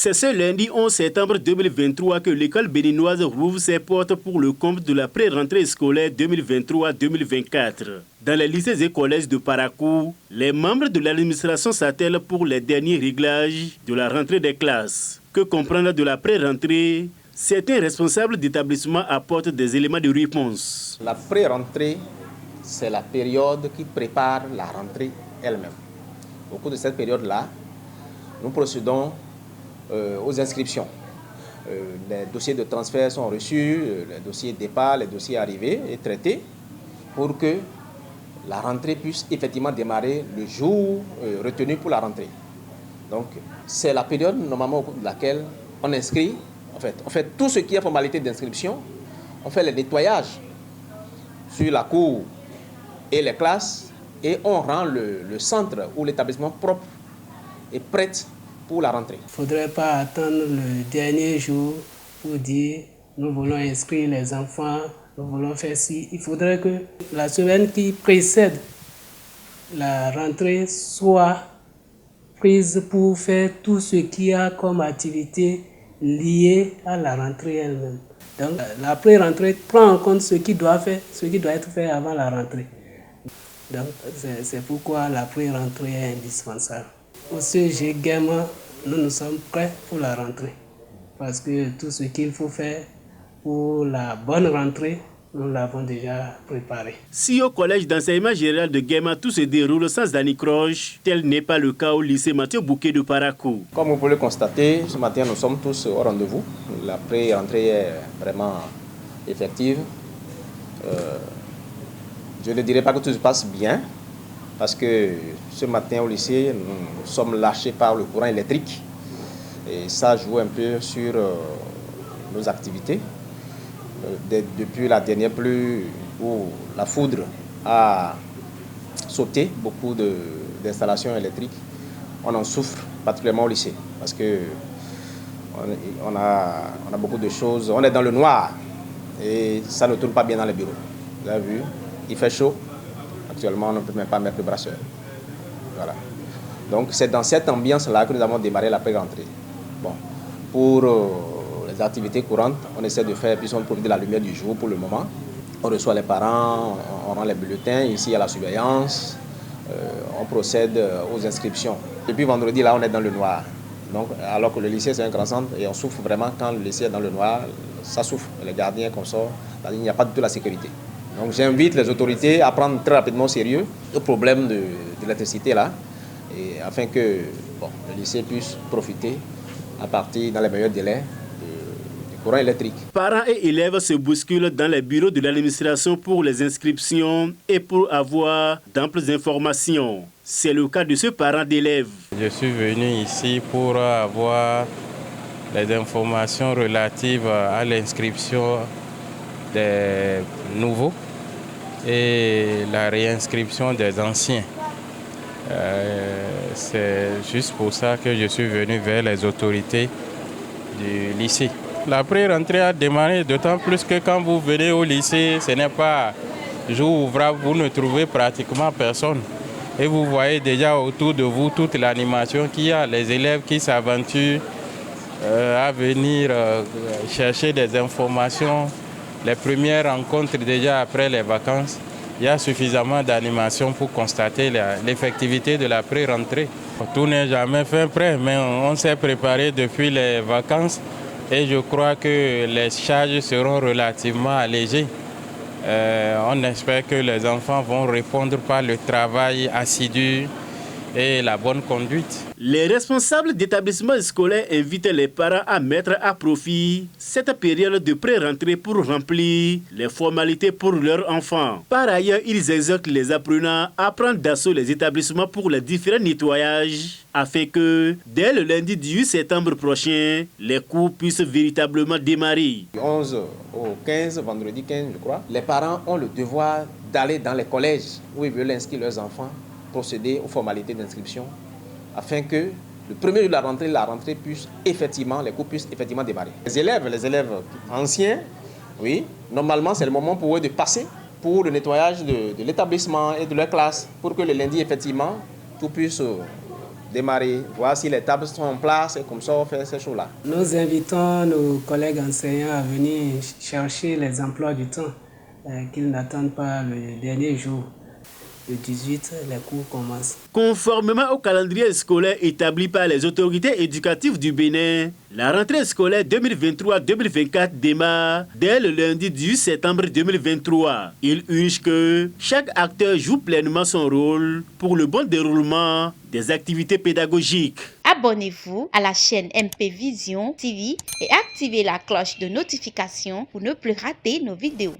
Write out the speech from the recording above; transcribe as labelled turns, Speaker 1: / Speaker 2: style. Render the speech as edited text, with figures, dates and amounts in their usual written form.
Speaker 1: C'est ce lundi 11 septembre 2023 que l'école béninoise rouvre ses portes pour le compte de la pré-rentrée scolaire 2023-2024. Dans les lycées et collèges de Parakou, les membres de l'administration s'attellent pour les derniers réglages de la rentrée des classes. Que comprendre de la pré-rentrée? Certains responsables d'établissement apportent des éléments de réponse.
Speaker 2: La pré-rentrée, c'est la période qui prépare la rentrée elle-même. Au cours de cette période-là, nous procédons aux inscriptions. Les dossiers de transfert sont reçus, les dossiers départ, les dossiers arrivés et traités pour que la rentrée puisse effectivement démarrer le jour retenu pour la rentrée. Donc, c'est la période normalement au cours de laquelle on inscrit, on fait tout ce qui est formalité d'inscription, on fait le nettoyage sur la cour et les classes et on rend le centre ou l'établissement propre et prêt pour la rentrée.
Speaker 3: Il ne faudrait pas attendre le dernier jour pour dire nous voulons inscrire les enfants, nous voulons faire ci. Il faudrait que la semaine qui précède la rentrée soit prise pour faire tout ce qu'il y a comme activité liée à la rentrée elle-même. Donc la pré-rentrée prend en compte ce qui doit être fait avant la rentrée. Donc c'est pourquoi la pré-rentrée est indispensable. Au CG Gaiement, nous sommes prêts pour la rentrée. Parce que tout ce qu'il faut faire pour la bonne rentrée, nous l'avons déjà préparé.
Speaker 1: Si au collège d'enseignement général de Gaiement tout se déroule sans anicroche, tel n'est pas le cas au lycée Mathieu Bouquet de Parakou.
Speaker 2: Comme vous pouvez le constater, ce matin nous sommes tous au rendez-vous. La pré-rentrée est vraiment effective. Je ne dirais pas que tout se passe bien, parce que ce matin au lycée, nous sommes lâchés par le courant électrique. Et ça joue un peu sur nos activités. Depuis la dernière pluie où la foudre a sauté beaucoup d'installations électriques, on en souffre particulièrement au lycée. Parce que on a beaucoup de choses. On est dans le noir et ça ne tourne pas bien dans les bureaux. Vous avez vu, il fait chaud. Actuellement, on ne peut même pas mettre le brasseur. Voilà. Donc, c'est dans cette ambiance-là que nous avons démarré la pré-rentrée. Bon, pour les activités courantes, on essaie de faire, puis on profite de la lumière du jour pour le moment. On reçoit les parents, on rend les bulletins, ici il y a la surveillance, on procède aux inscriptions. Depuis vendredi, là, on est dans le noir. Donc, alors que le lycée, c'est un grand centre et on souffre vraiment quand le lycée est dans le noir, ça souffre. Les gardiens comme ça, il n'y a pas du tout la sécurité. Donc j'invite les autorités à prendre très rapidement au sérieux le problème de l'électricité là, et afin que le lycée puisse profiter à partir dans les meilleurs délais du courant électrique.
Speaker 1: Parents et élèves se bousculent dans les bureaux de l'administration pour les inscriptions et pour avoir d'amples informations. C'est le cas de ce parent d'élève.
Speaker 4: Je suis venu ici pour avoir les informations relatives à l'inscription des nouveaux et la réinscription des anciens. C'est juste pour ça que je suis venu vers les autorités du lycée. La pré-rentrée a démarré, d'autant plus que quand vous venez au lycée, ce n'est pas jour ouvrable, vous ne trouvez pratiquement personne. Et vous voyez déjà autour de vous toute l'animation qu'il y a, les élèves qui s'aventurent à venir chercher des informations. Les premières rencontres déjà après les vacances, il y a suffisamment d'animation pour constater l'effectivité de la pré-rentrée. Tout n'est jamais fait prêt, mais on s'est préparé depuis les vacances et je crois que les charges seront relativement allégées. On espère que les enfants vont répondre par le travail assidu et la bonne conduite.
Speaker 1: Les responsables d'établissements scolaires invitent les parents à mettre à profit cette période de pré-rentrée pour remplir les formalités pour leurs enfants. Par ailleurs, ils exhortent les apprenants à prendre d'assaut les établissements pour les différents nettoyages afin que, dès le lundi 18 septembre prochain, les cours puissent véritablement démarrer.
Speaker 2: Du 11 au 15, vendredi 15 je crois, les parents ont le devoir d'aller dans les collèges où ils veulent inscrire leurs enfants, procéder aux formalités d'inscription afin que le premier jour de la rentrée puisse effectivement, les cours puissent effectivement démarrer. Les élèves anciens, oui, normalement c'est le moment pour eux de passer pour le nettoyage de l'établissement et de leur classe pour que le lundi effectivement tout puisse démarrer, voir si les tables sont en place et comme ça on fait ces choses-là.
Speaker 3: Nous invitons nos collègues enseignants à venir chercher les emplois du temps, qu'ils n'attendent pas le dernier jour. Le 18, les cours commencent.
Speaker 1: Conformément au calendrier scolaire établi par les autorités éducatives du Bénin, la rentrée scolaire 2023-2024 démarre dès le lundi 18 septembre 2023. Il urge que chaque acteur joue pleinement son rôle pour le bon déroulement des activités pédagogiques.
Speaker 5: Abonnez-vous à la chaîne MP Vision TV et activez la cloche de notification pour ne plus rater nos vidéos.